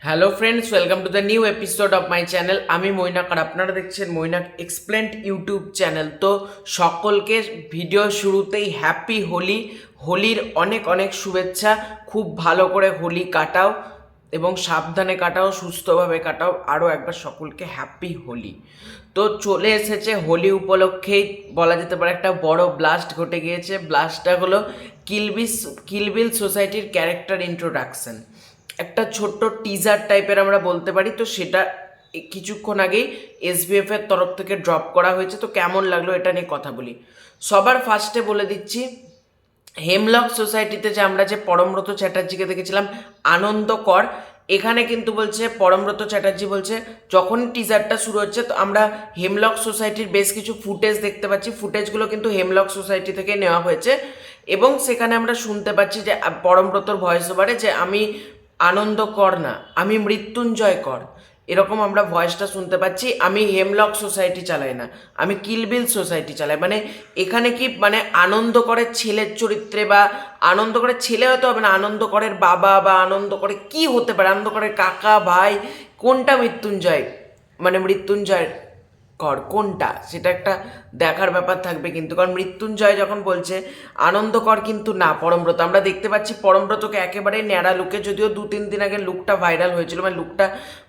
Hello friends, welcome to the new episode of my channel. আমি মৈনাক আর আপনারা দেখছেন Mainak explained YouTube channel. তো সকলকে ভিডিও শুরুতেই হ্যাপি হোলি। হোলির অনেক অনেক শুভেচ্ছা। খুব ভালো করে হোলি কাটাও এবং সাবধানে কাটাও, সুস্থভাবে কাটাও। আরও একবার সকলকে হ্যাপি হোলি। তো চলে এসেছে হোলি উপলক্ষেই বলা যেতে পারে একটা বড় ব্লাস্ট ঘটে গিয়েছে। ব্লাস্টটা হলো কিলবিল সোসাইটির ক্যারেক্টার ইন্ট্রোডাকশন। একটা ছোট্ট টিজার টাইপের আমরা বলতে পারি। তো সেটা কিছুক্ষণ আগেই এসবিএফ এর তরফ থেকে ড্রপ করা হয়েছে। তো কেমন লাগলো এটা নিয়ে কথা বলি। সবার ফার্স্টে বলে দিচ্ছি, হেমলক সোসাইটিতে যে পরমব্রত চ্যাটার্জিকে দেখেছিলাম আনন্দকর, এখানে কিন্তু বলছে পরমব্রত চ্যাটার্জি বলছে যখন টিজারটা শুরু হচ্ছে তো আমরা হেমলক সোসাইটির বেশ কিছু ফুটেজ দেখতে পাচ্ছি। ফুটেজগুলো কিন্তু হেমলক সোসাইটি থেকে নেওয়া হয়েছে এবং সেখানে আমরা শুনতে পাচ্ছি যে পরমব্রতর ভয়েস ওভারে যে আমি আনন্দ কর না, আমি মৃত্যুঞ্জয় কর, এরকম আমরা ভয়েসটা শুনতে পাচ্ছি। আমি হেমলক সোসাইটি চালাই না, আমি কিলবিল সোসাইটি চালাই। মানে এখানে কি মানে আনন্দ করে ছেলের চরিত্রে, বা আনন্দ করে ছেলে হয়তো হবে না, আনন্দ করের বাবা বা আনন্দ করে কি হতে পারে, আনন্দ করে কাকা ভাই, কোনটা মৃত্যুঞ্জয়, মানে মৃত্যুঞ্জয় কর কোনটা সেটা একটা দেখার ব্যাপার থাকবে। কিন্তু কারণ মৃত্যুঞ্জয় যখন বলছে আনন্দকর কিন্তু না পরমব্রত, আমরা দেখতে পাচ্ছি পরমব্রতকে একেবারে ন্যাড়া লুকে, যদিও 2-3 দিন আগে লুকটা ভাইরাল হয়েছিল, মানে লুকটা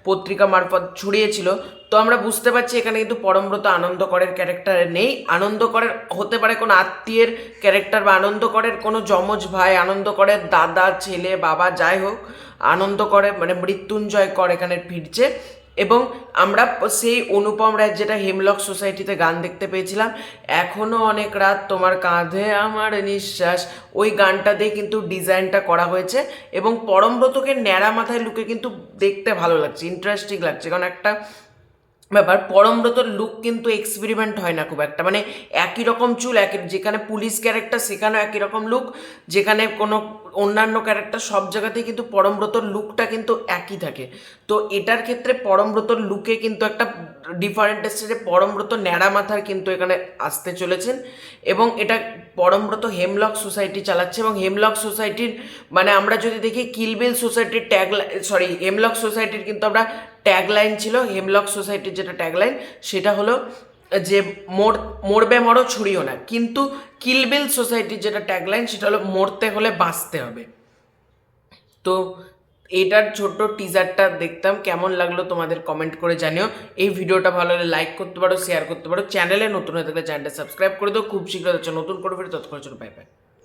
পত্রিকা মারফত ছড়িয়েছিল। তো আমরা বুঝতে পারছি এখানে কিন্তু পরমব্রত আনন্দকরের ক্যারেক্টারে নেই। আনন্দকরের হতে পারে কোনো আত্মীয়ের ক্যারেক্টার, বা আনন্দকরের কোনো যমজ ভাই, আনন্দকরের দাদা, ছেলে, বাবা, যাই হোক, আনন্দকরে মানে মৃত্যুঞ্জয় কর এখানে ফিরছে। এবং আমরা সেই অনুপম রায় যেটা হেমলক সোসাইটিতে গান দেখতে পেয়েছিলাম, এখনও অনেক রাত তোমার কাঁধে আমার নিঃশ্বাস, ওই গানটা দিয়ে কিন্তু ডিজাইনটা করা হয়েছে। এবং পরমব্রতকে ন্যাড়া মাথায় লুকে কিন্তু দেখতে ভালো লাগছে, ইন্টারেস্টিং লাগছে। কারণ একটা ব্যাপার, পরমব্রতর লুক কিন্তু এক্সপেরিমেন্ট হয় না খুব একটা, মানে একই রকম চুল, একই, যেখানে পুলিশ ক্যারেক্টার সেখানেও একই রকম লুক, যেখানে কোনো অন্যান্য ক্যারেক্টার সব জায়গাতেই কিন্তু পরমব্রতর লুকটা কিন্তু একই থাকে। তো এটার ক্ষেত্রে পরমব্রতর লুকে কিন্তু একটা ডিফারেন্ট এসছে, যে পরমব্রত ন্যাড়া মাথার কিন্তু এখানে আসতে চলেছেন। এবং এটা পরমব্রত হেমলক সোসাইটি চালাচ্ছে। এবং হেমলক সোসাইটির মানে আমরা যদি দেখি কিলবিল সোসাইটির হেমলক সোসাইটির কিন্তু আমরা ট্যাগলাইন ছিল, হেমলক সোসাইটির যেটা ট্যাগলাইন সেটা হলো যে মরবে মরো ছুড়িও না। কিন্তু কিলবিল সোসাইটির যেটা ট্যাগলাইন সেটা হলো মরতে হলে বাঁচতে হবে। তো এটার ছোট্ট টিজারটা দেখতাম, কেমন লাগলো তোমাদের কমেন্ট করে জানিও। এই ভিডিওটা ভালো হলে লাইক করতে পারো, শেয়ার করতে পারো। চ্যানেলে নতুন হয়ে থাকলে চ্যানেলটা সাবস্ক্রাইব করে দাও। খুব শীঘ্র নতুন করে ফিরে, তৎক্ষণ বাই বাই।